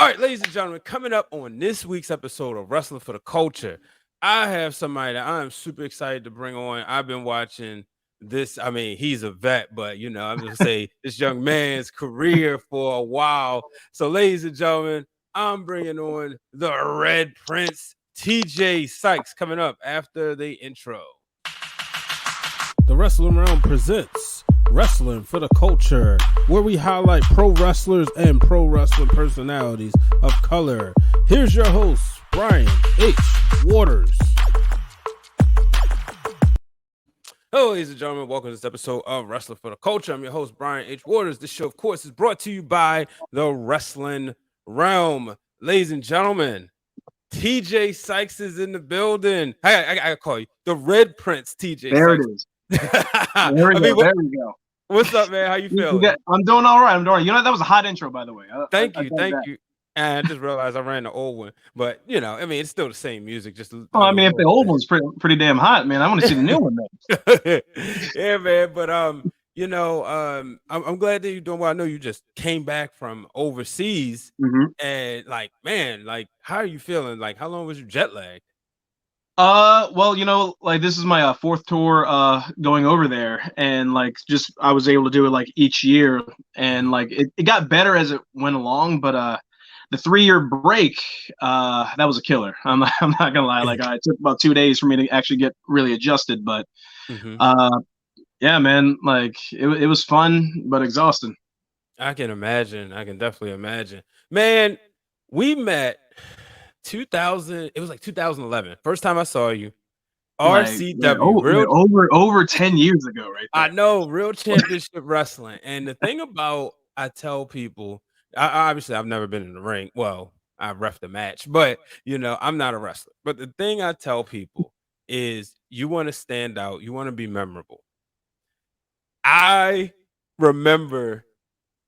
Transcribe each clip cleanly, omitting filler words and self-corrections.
All right, ladies and gentlemen, coming up on this week's episode of Wrestling for the Culture, I have somebody that I'm super excited to bring on. I've been watching this. I mean, he's a vet, but I'm going to say this young man's career for a while. So, ladies and gentlemen, I'm bringing on the Red Prince Tjay Sykes coming up after the intro. The Wrestling Realm presents Wrestling for the Culture, where we highlight pro wrestlers and pro wrestling personalities of color. Here's your host, Brian H. Waters. Hello, ladies and gentlemen. Welcome to this episode of Wrestling for the Culture. I'm your host, Brian H. Waters. This show, of course, is brought to you by the Wrestling Realm. Ladies and gentlemen, Tjay Sykes is in the building. I call you the Red Prince Tjay there Sykes. It is. There we go. What's up, man? How you feeling? I'm doing all right. That was a hot intro, by the way. Thank you. And I just realized I ran the old one, but it's still the same music. Just if the old one's pretty damn hot, man, I want to see the new one. Yeah, man. But I'm glad that you're doing well. I know you just came back from overseas, and how are you feeling? Like, how long was your jet lag? This is my fourth tour going over there, and I was able to do it each year, and it got better as it went along, but the 3-year break that was a killer. I'm not gonna lie, it took about 2 days for me to actually get really adjusted, but yeah, man, it was fun but exhausting. I can definitely imagine, man. We met 2000. It was 2011. First time I saw you. RCW. Over 10 years ago, right there. I know, Real Championship Wrestling. And the thing about, I tell people, obviously I've never been in the ring. Well, I reffed the match, but I'm not a wrestler. But the thing I tell people is, you want to stand out, you want to be memorable. I remember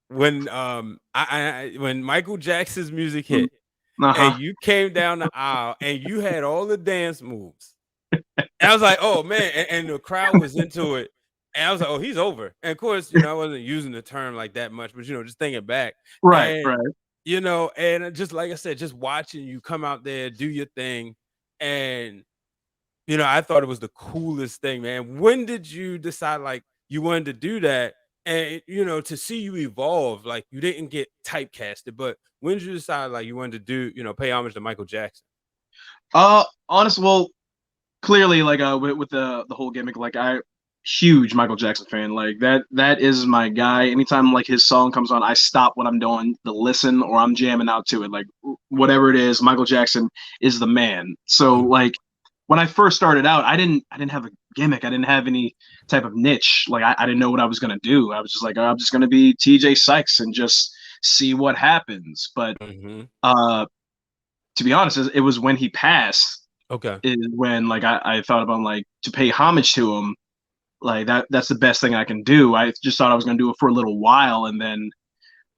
when when Michael Jackson's music hit. And you came down the aisle and you had all the dance moves. And I was like, oh man, and the crowd was into it. And I was like, oh, he's over. And of course, I wasn't using the term like that much, but just thinking back. Right. And just like I said, just watching you come out there, do your thing. And I thought it was the coolest thing, man. When did you decide you wanted to do that? And to see you evolve, you didn't get typecasted, but when did you decide you wanted to do, pay homage to Michael Jackson? Honestly, well, clearly, with the whole gimmick, I huge Michael Jackson fan. That is my guy. Anytime his song comes on, I stop what I'm doing to listen, or I'm jamming out to it. Whatever it is, Michael Jackson is the man. So when I first started out, I didn't have a gimmick. I didn't have any type of niche. I didn't know what I was going to do. I was just I'm just going to be Tjay Sykes and just see what happens. But to be honest, it was when he passed. Okay. Is when I thought about to pay homage to him. That's the best thing I can do. I just thought I was going to do it for a little while, and then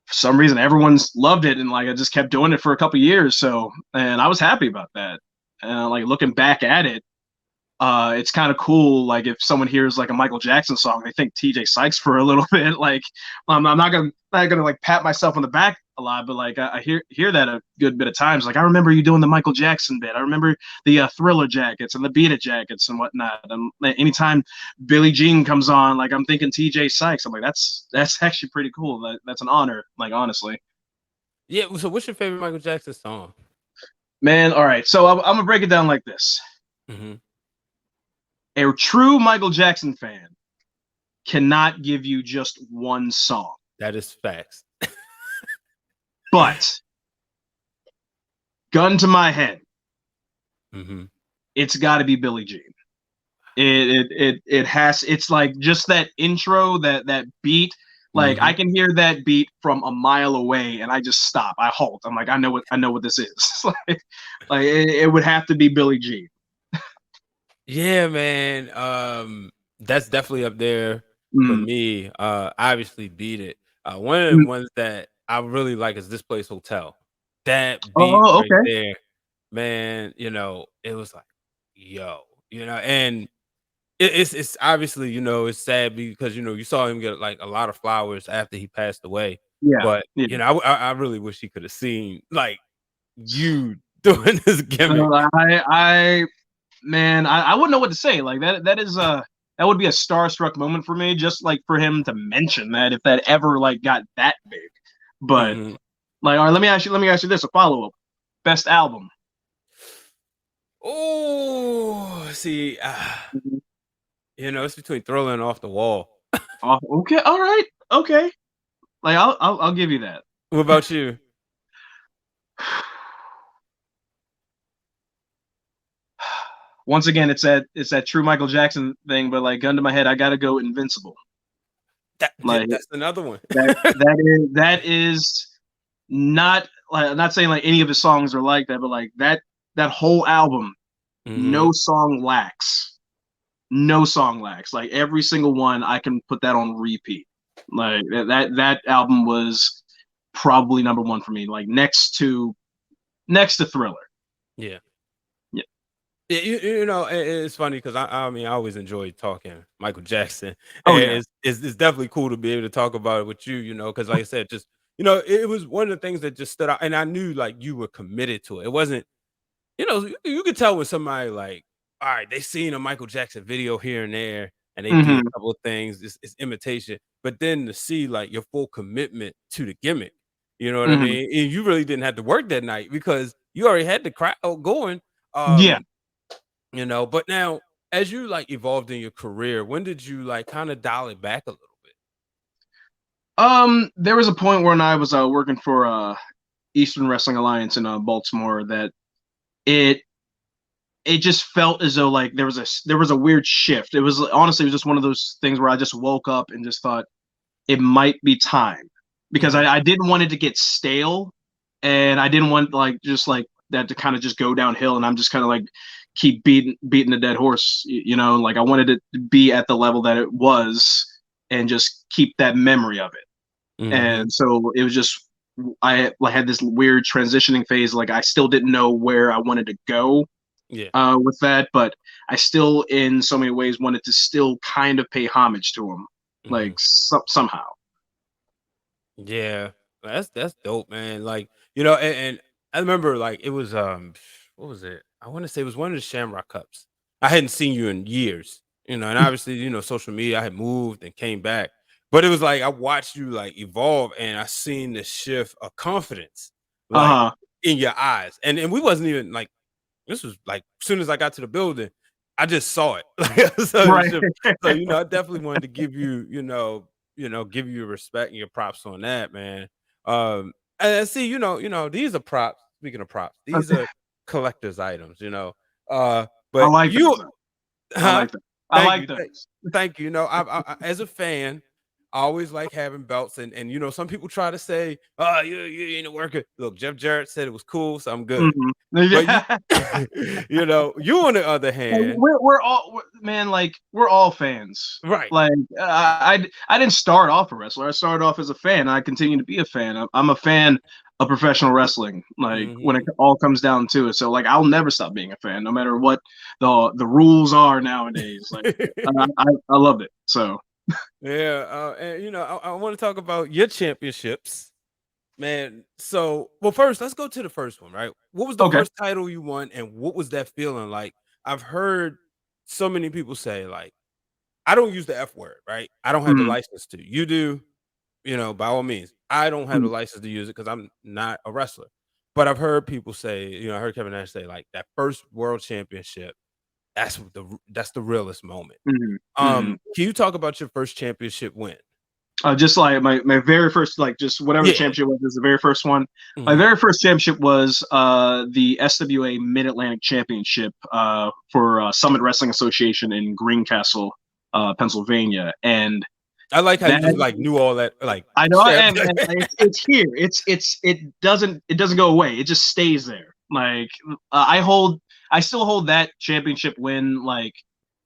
for some reason everyone's loved it, and I just kept doing it for a couple years. So, and I was happy about that. Looking back at it, it's kind of cool. If someone hears a Michael Jackson song, they think Tjay Sykes for a little bit. I'm not gonna pat myself on the back a lot, but I hear that a good bit of times. I remember you doing the Michael Jackson bit. I remember the Thriller jackets and the Beat It jackets and whatnot. Anytime Billie Jean comes on, I'm thinking Tjay Sykes. I'm that's actually pretty cool. That's an honor. Honestly. Yeah. So, what's your favorite Michael Jackson song? Man, all right. So I'm gonna break it down like this. A true Michael Jackson fan cannot give you just one song. That is facts. But gun to my head, it's got to be Billie Jean. It has. It's just that intro, that beat. I can hear that beat from a mile away, and I just stop. I halt. I'm I know what this is. It would have to be Billie Jean. Yeah, man. That's definitely up there for me. Obviously, Beat It. One of the ones that I really like is This Place Hotel. That beat there, man. It was and it's obviously it's sad because you saw him get a lot of flowers after he passed away. Yeah, But yeah. you know, I really wish he could have seen like you doing this gimmick. Man, I wouldn't know what to say. Like that is that would be a starstruck moment for me, just like for him to mention that if that ever like got that big. But Mhm. like, all right, let me ask you this, a follow up. Best album. Oh, see, Mhm. you know, it's between Thriller and Off the Wall. Oh, okay, all right, okay. Like I'll give you that. What about you? Once again, it's that true Michael Jackson thing, but like gun to my head, I gotta go Invincible. Like That's another one. that is not like I'm not saying like any of his songs are like that, but like that whole album, Mhm. no song lacks. No song lacks. Like every single one, I can put that on repeat. Like that album was probably number one for me. Like next to Thriller. Yeah. Yeah. Yeah, you know, it's funny because I mean, I always enjoy talking Michael Jackson, Oh and yeah. it's definitely cool to be able to talk about it with you know, because like I said, just you know, it was one of the things that just stood out, and I knew like you were committed to it. It wasn't, you know, you could tell when somebody like, all right, they seen a Michael Jackson video here and there, and they do a Hmm. couple of things. It's imitation, but then to see like your full commitment to the gimmick, you know what I Hmm. mean? And you really didn't have to work that night because you already had the crowd going. Yeah. Um, you know, but now as you, like, evolved in your career, when did you, like, kinda dial it back a little bit? There was a point when I was working for Eastern Wrestling Alliance in Baltimore that it it just felt as though like there was a weird shift. It was honestly it was just one of those things where I just woke up and just thought it might be time because Mhm. I didn't want it to get stale and I didn't want like just like that to kind of just go downhill and I'm just kind of like keep beating the dead horse, you know, like I wanted it to be at the level that it was and just keep that memory of it. Mhm. And so it was just I like had this weird transitioning phase, like I still didn't know where I wanted to go Yeah. with that, but I still in so many ways wanted to still kind of pay homage to him like Mhm. somehow. Yeah. That's dope, man, like, you know, and I remember, like, it was, what was it? I wanna say it was one of the Shamrock Cups. I hadn't seen you in years, you know, and obviously, you know, social media, I had moved and came back, but it was like I watched you, like, evolve, and I seen the shift of confidence, like, Uh-huh. in your eyes, and we wasn't even, like, this was like as soon as I got to the building, I just saw it. Like, Right. so you know, I definitely wanted to give you, give you your respect and your props on that, man. And see, you know, these are props. Speaking of props, these are collector's items, you know. I But like you, those. I huh? like them. I Thank like you, those. thank you. You know, as a fan, I always like having belts, and you know, some people try to say, "Oh, you ain't a worker." Look, Jeff Jarrett said it was cool, so I'm good. Mhm. But you Yeah. you know, you on the other hand Man, like we're all fans. right. Like I didn't start off a wrestler. I started off as a fan. I continue to be a fan. I'm a fan of professional wrestling. Like when it Mhm. all comes down to it. So like I'll never stop being a fan, no matter what the rules are nowadays. Like I love it. So Yeah, and, you know, I wanna talk about your championships, man. So, well, first, let's go to the first one, right? What was the okay. first title you won, and what was that feeling like? I've heard so many people say, like, I don't use the F word, right? I don't have the Mhm. license to. You do, you know, by all means. I don't have the Mhm. license to use it because 'cause I'm not a wrestler. But I've heard people say, you know, I heard Kevin Nash say, like, that first world championship, that's the realest moment. Mhm. Mhm. Can you talk about your first championship win? Just like my very first, like just whatever the Yeah. championship was, is the very first one. My Mhm. very first championship was the SWA Mid Atlantic Championship for Summit Wrestling Association in Greencastle, Pennsylvania, and I like how you that just, like, knew all that, like, I know, straight and it's here. It doesn't go away. It just stays there. Like I still hold that championship win like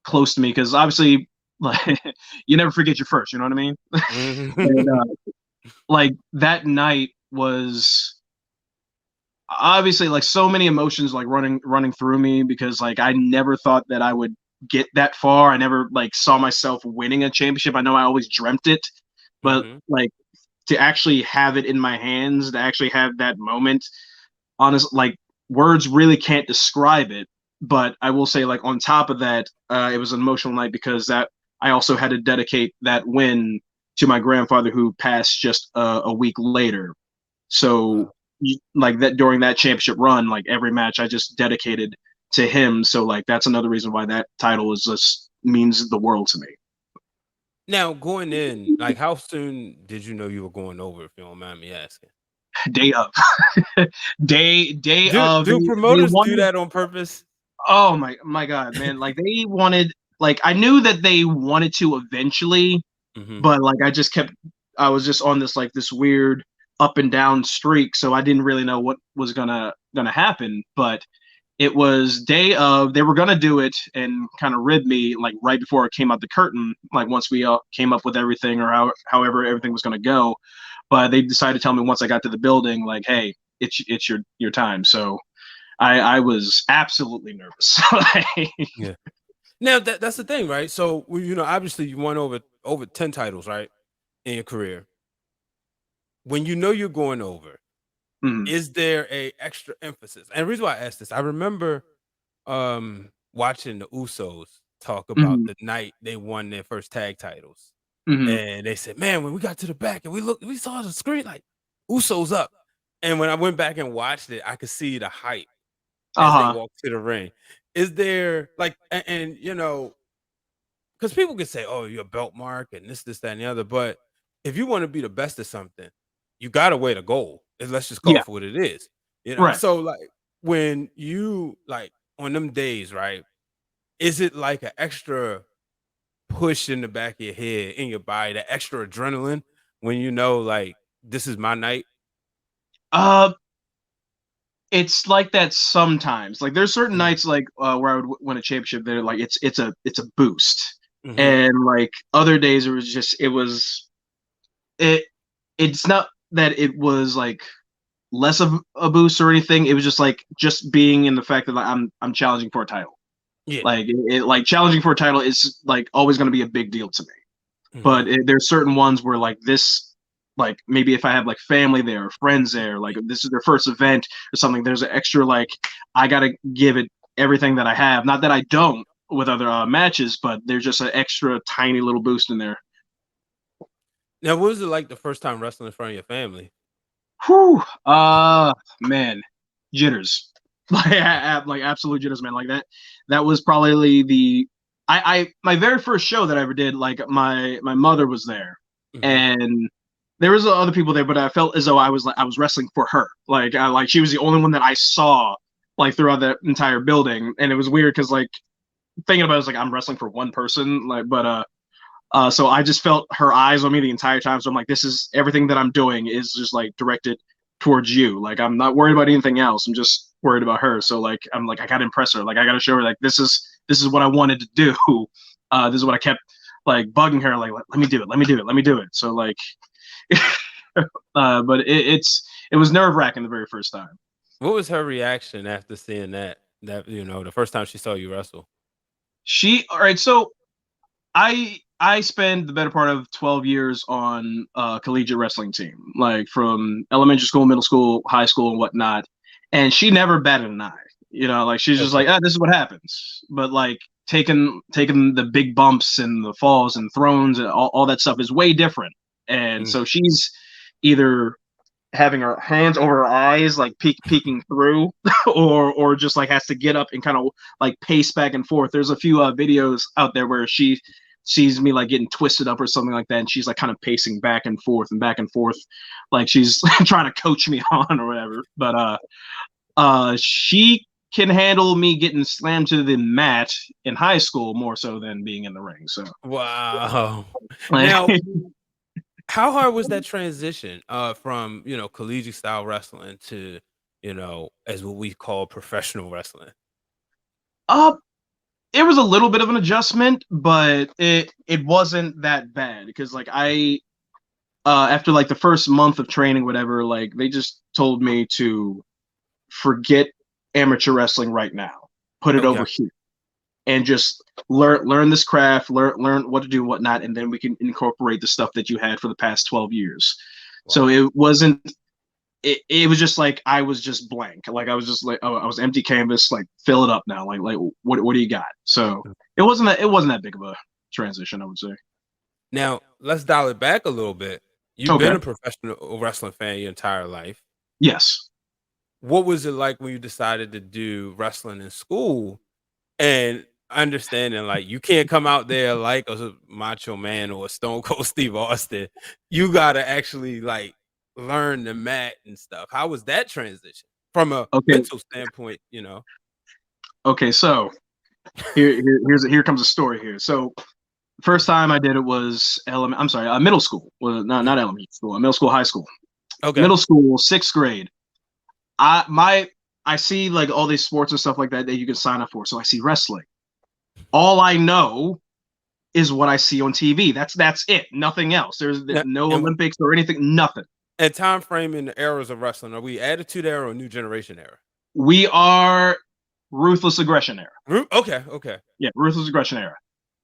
close to me because obviously like you never forget your first. You know what I mean? And Mhm. like that night was obviously like so many emotions like running through me because like I never thought that I would get that far. I never like saw myself winning a championship. I know I always dreamt it, but Mhm. like to actually have it in my hands, to actually have that moment, honest, like words really can't describe it. But I will say, like on top of that, it was an emotional night because that I also had to dedicate that win to my grandfather who passed just a week later. So like that during that championship run, like every match I just dedicated to him. So like that's another reason why that title is just means the world to me. Now, going in, like, how soon did you know you were going over, if you don't mind me asking? Day of, day Do of, do they promoters do wanted. that on purpose? Oh my god, man! Like they wanted. Like I knew that they wanted to eventually, Mhm. but like I just kept. I was just on this weird up and down streak, so I didn't really know what was gonna happen. But it was day of. They were gonna do it and kind of rib me like right before it came out the curtain. Like once we came up with everything or however everything was gonna go, but they decided to tell me once I got to the building, like, hey, it's your time. So I was absolutely nervous. Yeah. Now that's the thing, right? So, well, obviously you won over 10 titles, right, in your career. When you know you're going over, Mhm, is there a extra emphasis? And the reason why I asked this, I remember watching the Usos talk about mhm, the night they won their first tag titles. mhm. And they said, "Man, when we got to the back and we saw the screen like Usos up." And when I went back and watched it, I could see the hype as they Uh-huh. walked to the ring. Is there like and because people can say, "Oh, you're a belt mark and this, that, and the other," but if you want to be the best at something, you got to weigh the goal. And let's just call Yeah, it for what it is, you know. right. So like when you like on them days, right? Is it like an extra push in the back of your head, in your body, the extra adrenaline when you know like this is my night? Uh, it's like that sometimes. Like there's certain Mhm. nights like where I would win a championship. There, like it's a boost, Mhm. and like other days it it's not that it was like less of a boost or anything. It was just like just being in the fact that like, I'm challenging for a title. Yeah. Like like challenging for a title is like always going to be a big deal to me. But Mhm. there's certain ones where like this, like maybe if I have like family there or friends there, like this is their first event or something, there's an extra like I gotta give it everything that I have. Not that I don't with other matches, but there's just an extra tiny little boost in there. Now, what was it like the first time wrestling in front of your family? Whew. Man, jitters. Like absolute jitters, man. Like that. That was probably the. I my very first show that I ever did. Like my mother was there, Mhm. and there was other people there, but I felt as though I was wrestling for her. Like she was the only one that I saw like throughout the entire building, and it was weird because like thinking about it, was like I'm wrestling for one person. Like, but so I just felt her eyes on me the entire time. So I'm like, this is everything that I'm doing is just like directed towards you. Like I'm not worried about anything else. I'm just worried about her. So like I'm like I gotta impress her. Like I gotta show her like this is what I wanted to do. This is what I kept like bugging her. Like let me do it. Let me do it. Let me do it. So like, but it was nerve wracking the very first time. What was her reaction after seeing that? That the first time she saw you wrestle. She all right. So I spent the better part of 12 years on a collegiate wrestling team, like from elementary school, middle school, high school, and whatnot. And she never batted an eye. Like she's just Okay. like, this is what happens. But like taking the big bumps and the falls and thrones and all that stuff is way different. And Mm. so she's either having her hands over her eyes, like peeking through, or just like has to get up and kind of like pace back and forth. There's a few videos out there where she sees me like getting twisted up or something like that, and she's like kind of pacing back and forth, like she's trying to coach me on or whatever. But she can handle me getting slammed to the mat in high school more so than being in the ring. So Wow. like, Now, how hard was that transition from collegiate style wrestling to as what we call professional wrestling? uh it was a little bit of an adjustment, but it wasn't that bad because like I after like the first month of training, whatever, like they just told me to forget amateur wrestling right now, put it over Okay. here, and just learn this craft, learn what to do, whatnot, and then we can incorporate the stuff that you had for the past 12 years. So it wasn't. It was just like I was just blank. Like I was just like, oh, I was empty canvas. Like fill it up now. Like what do you got? So it wasn't that big of a transition, I would say. Now let's dial it back a little bit. You've Okay. been a professional wrestling fan your entire life. Yes. What was it like when you decided to do wrestling in school and understanding like you can't come out there like a Macho Man or a Stone Cold Steve Austin? You gotta actually like learn the mat and stuff. How was that transition from a mental standpoint? Okay, so here comes a story here. So first time I did it was middle school. Well, not elementary school, middle school, high school. Okay. Middle school, 6th grade. I see like all these sports and stuff like that you can sign up for. So I see wrestling. All I know is what I see on TV. That's it. Nothing else. There's no Olympics or anything. Nothing. And time frame in the eras of wrestling, are we Attitude Era or New Generation Era? We are Ruthless Aggression Era. Okay. Yeah, Ruthless Aggression Era.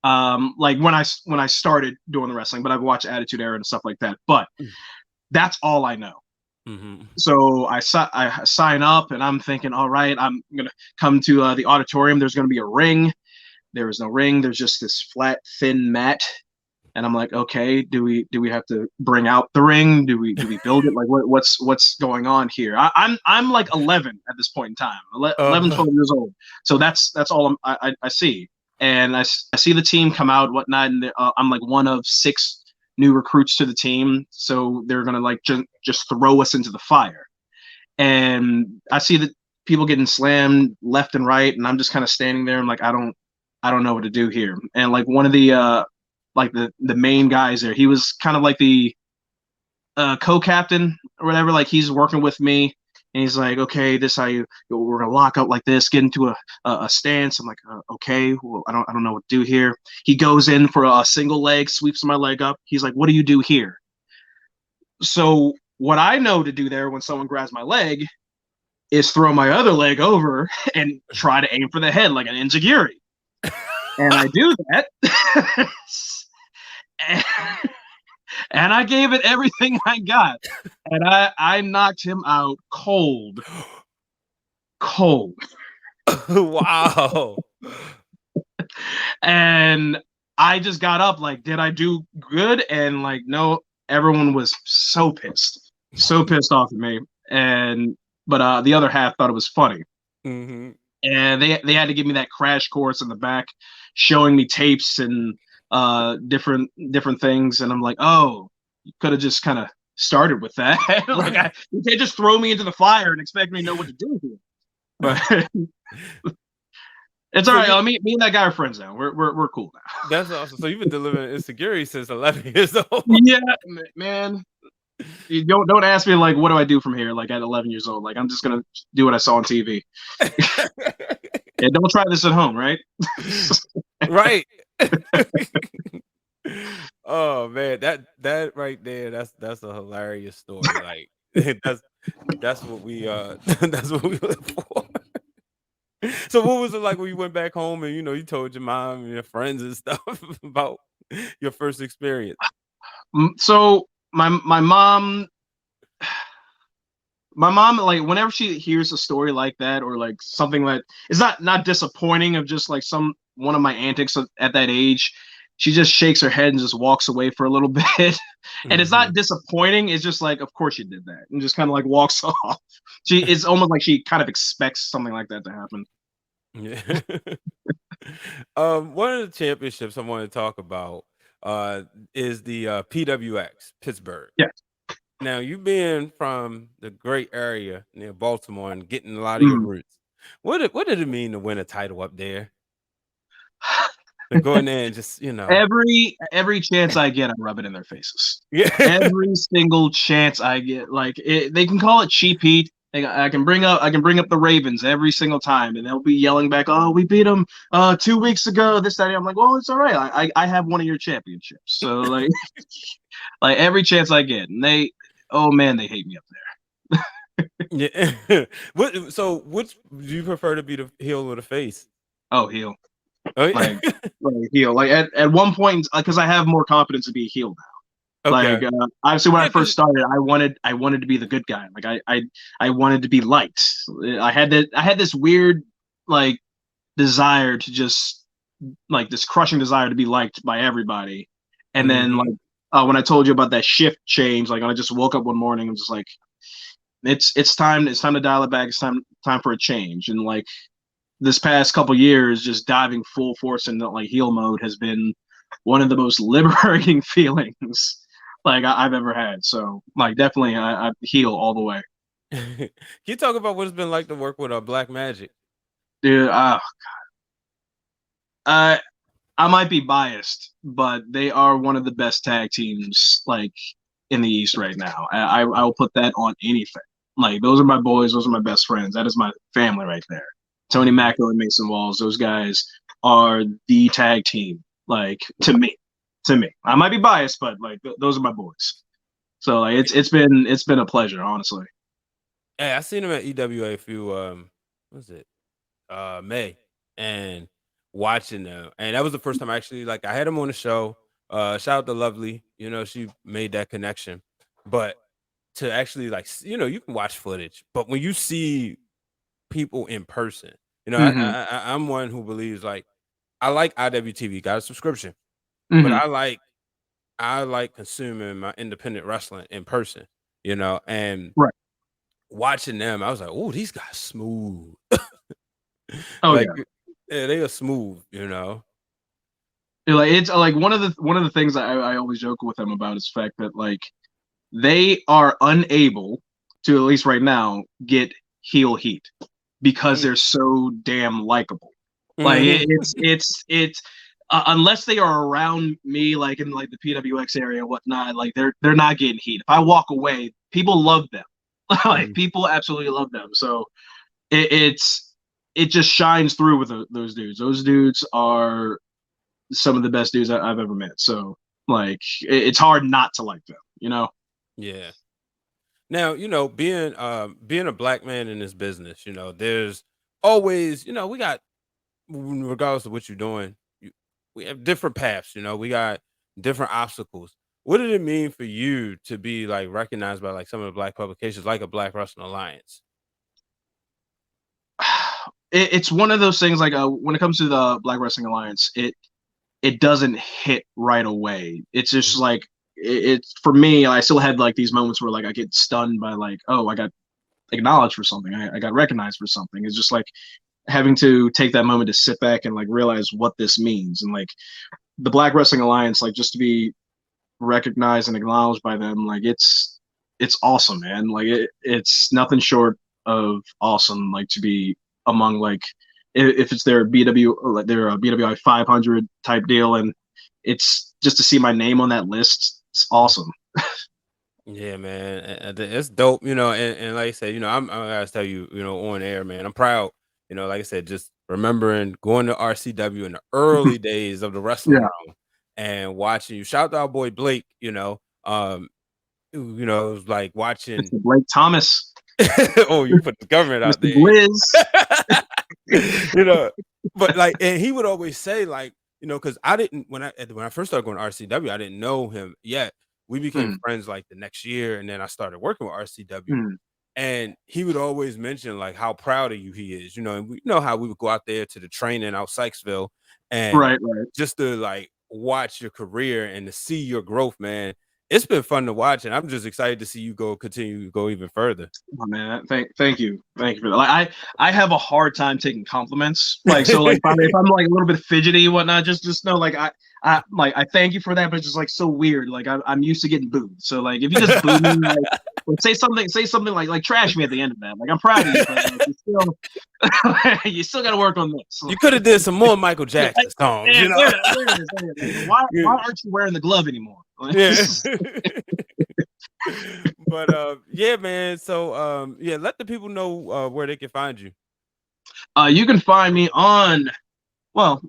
Like when I started doing the wrestling, but I've watched Attitude Era and stuff like that. But that's all I know. Mm-hmm. So I sign up, and I'm thinking, all right, I'm gonna come to the auditorium. There's gonna be a ring. There is no ring. There's just this flat, thin mat. And I'm like, okay, do we have to bring out the ring? Do we build it? Like what's going on here? I'm like 11 at this point in time, 11, 12 years old. So that's all I see. And I see the team come out, whatnot, and I'm like one of 6 new recruits to the team. So they're gonna like just throw us into the fire. And I see the people getting slammed left and right, and I'm just kind of standing there. I'm like, I don't know what to do here. And like one of the like the main guys there, he was kind of like the co-captain or whatever. Like he's working with me, and he's like, okay, this how we're gonna lock up like this, get into a stance. I'm like, okay, well, I don't know what to do here. He goes in for a single leg, sweeps my leg up. He's like, what do you do here? So what I know to do there when someone grabs my leg is throw my other leg over and try to aim for the head like an enziguri. And I do that. And I gave it everything I got. And I knocked him out cold. Wow. And I just got up like, did I do good? And like, no, everyone was so pissed off at me. But the other half thought it was funny. Mm-hmm. And they had to give me that crash course in the back, showing me tapes and different things. And I'm like, oh, you could have just kind of started with that. Like you can't just throw me into the fire and expect me to know what to do here. But it's all right. Me and that guy are friends now. We're cool now. That's awesome. So you've been delivering insecurity since 11 years old. Yeah, man. You don't ask me like what do I do from here? Like at 11 years old, like I'm just gonna do what I saw on TV. Yeah, don't try this at home, right? Right. Oh man, that right there, that's a hilarious story. Like that's what we that's what we live for. So what was it like when you went back home and you told your mom and your friends and stuff about your first experience? So my mom, like whenever she hears a story like that or like something that is not disappointing of just like one of my antics at that age, she just shakes her head and just walks away for a little bit. And it's not disappointing. It's just like, of course you did that, and just kind of like walks off. It's almost like she kind of expects something like that to happen. Yeah. One of the championships I want to talk about is the PWX Pittsburgh. Yeah. Now you being from the great area near Baltimore and getting a lot of your roots, what did it mean to win a title up there? To go in there and just every chance I get, I rub it in their faces. Yeah. Every single chance I get, like they can call it cheap heat. I can bring up the Ravens every single time, and they'll be yelling back, "Oh, we beat them 2 weeks ago." This, that. I'm like, "Well, it's all right. I have one of your championships." So like, like every chance I get, and they hate me up there. Yeah. Which do you prefer to be, the heel or the face? Oh, heel. Oh, yeah. Like heel. Like at one point, because I have more confidence to be a heel now. Like Okay. obviously when I Yeah, first 'cause started, I wanted to be the good guy. Like I wanted to be liked. I had this weird like desire to just like this crushing desire to be liked by everybody. And then mhm. like when I told you about that shift change, like when I just woke up one morning, I'm just like, it's time to dial it back. It's time for a change. And like this past couple years, just diving full force into like heel mode has been one of the most liberating feelings like I've ever had. So like definitely I heal all the way. Can you talk about what it's been like to work with Black Magic? Dude, I I might be biased, but they are one of the best tag teams like in the East right now. I will put that on anything. Like those are my boys, those are my best friends. That is my family right there. Tony Mhm. Macko and Mason Walls, those guys are the tag team. Like to me, I might be biased, but like those are my boys. So like it's been a pleasure, honestly. Hey, I seen him at EWA a few, what was it? May, and watching them, and that was the first time I actually like I had him on the show. Shout out to Lovely, she made that connection. But to actually like, you can watch footage, but when you see people in person, Hmm. I'm one who believes like I like IWTV, got a subscription, but Hmm. I like consuming my independent wrestling in person, and Right. watching them, I was like, oh, these guys smooth. Oh Like, yeah. yeah, they are smooth. Like it's like one of the things I always joke with them about is the fact that like they are unable to, at least right now, get heel heat because Mm, they're so damn likable. Like mhm. it's unless they are around me, like in like the PWX area and whatnot, like they're not getting heat. If I walk away, people love them. Like Mhm. people absolutely love them. So it, it's it just shines through with those dudes. Those dudes are some of the best dudes I've ever met. So like it's hard not to like them. You know. Yeah. Now, being a black man in this business, there's always, we got regardless of what you're doing, we have different paths, we got different obstacles. What did it mean for you to be like recognized by like some of the black publications like a Black Wrestling Alliance? It's one of those things like when it comes to the Black Wrestling Alliance, it doesn't hit right away. It's just Mhm. like it's for me. I still had like these moments where like I get stunned by like, oh, I got acknowledged for something. I got recognized for something. It's just like having to take that moment to sit back and like realize what this means. And like the Black Wrestling Alliance, like just to be recognized and acknowledged by them, like it's awesome, man. Like it's nothing short of awesome. Like to be among like if it's their BW like their BWI 500 type deal, and it's just to see my name on that list. It's awesome. Yeah, man, it's dope, and like I said, I gotta tell you, on air, man, I'm proud, like I said, just remembering going to RCW in the early days of the wrestling Yeah, realm and watching you. Shout out to our boy Blake, it was like watching. Mr. Blake Thomas, Oh, you put the government out Mr. there, Blizz. you know, but like, and he would always say, like, because I didn't when I first started going to RCW, I didn't know him yet. We became Mm, friends like the next year, and then I started working with RCW. mm. And he would always mention like how proud of you he is, and we know how we would go out there to the training out Sykesville, and Right, right. just to like watch your career and to see your growth, man. It's been fun to watch, and I'm just excited to see you continue to go even further. Oh man, thank you for that. Like I have a hard time taking compliments. Like so, like if I'm like a little bit fidgety and whatnot, just know like I thank you for that, but it's just like so weird. Like I'm used to getting booed. So like if you just boo me, like say something like trash me at the end of that. Like I'm proud of you, but like, you still you still got to work on this. You could have did some more Michael Jackson songs, Yeah, there it is. There it is. Why Yeah. aren't you wearing the glove anymore? Yeah. But yeah, man. So yeah, let the people know where they can find you. You can find me on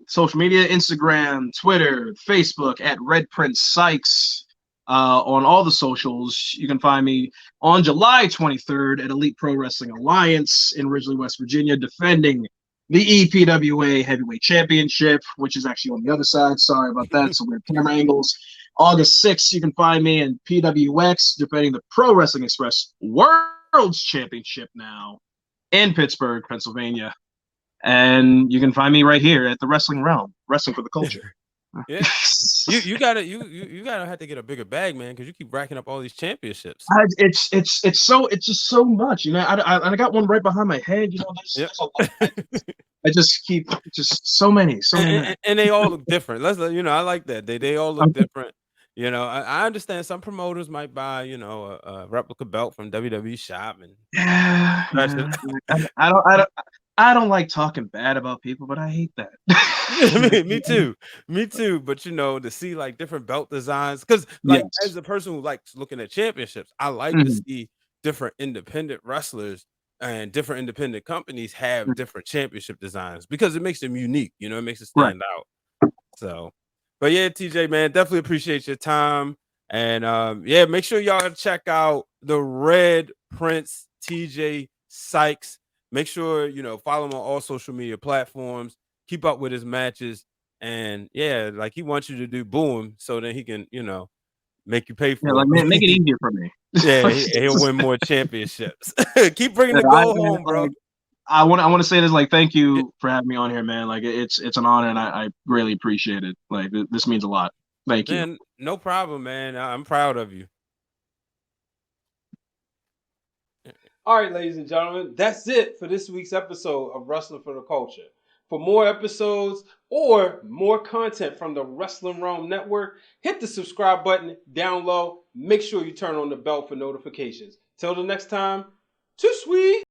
social media, Instagram, Twitter, Facebook at Red Prince Sykes. On all the socials, you can find me on July 23rd at Elite Pro Wrestling Alliance in Ridgely, West Virginia, defending the EPWA Heavyweight Championship, which is actually on the other side. Sorry about that. Some weird camera angles. August 6th, you can find me in PWX defending the Pro Wrestling Express World's Championship now in Pittsburgh, Pennsylvania. And you can find me right here at the Wrestling Realm, Wrestling for the Culture. Yeah, you gotta have to get a bigger bag, man, because you keep racking up all these championships. It's just so much, you know. I got one right behind my head, you know. There's a lot. I just keep just so many. And they all look different. I like that they all look different. You know, I understand some promoters might buy, a replica belt from WWE shop and yeah. I don't like talking bad about people, but I hate that. me too. But to see like different belt designs, because like as a person who likes looking at championships, I like to see different independent wrestlers and different independent companies have different championship designs because it makes them unique. It makes it stand out. So, but yeah, TJ, man, definitely appreciate your time. And make sure y'all check out the Red Prince Tjay Sykes. Make sure, follow him on all social media platforms. Keep up with his matches. And yeah, like he wants you to do boom so that he can, make you pay for it. Like, man, make it easier for me. Yeah, he'll win more championships. Keep bringing the gold home, bro. Like, I want to say this, like, thank you for having me on here, man. Like, it's an honor, and I really appreciate it. Like, this means a lot. Thank you. No problem, man. I'm proud of you. All right, ladies and gentlemen, that's it for this week's episode of Wrestling for the Culture. For more episodes or more content from the Wrestling Realm Network, hit the subscribe button down low. Make sure you turn on the bell for notifications. Till the next time, too sweet.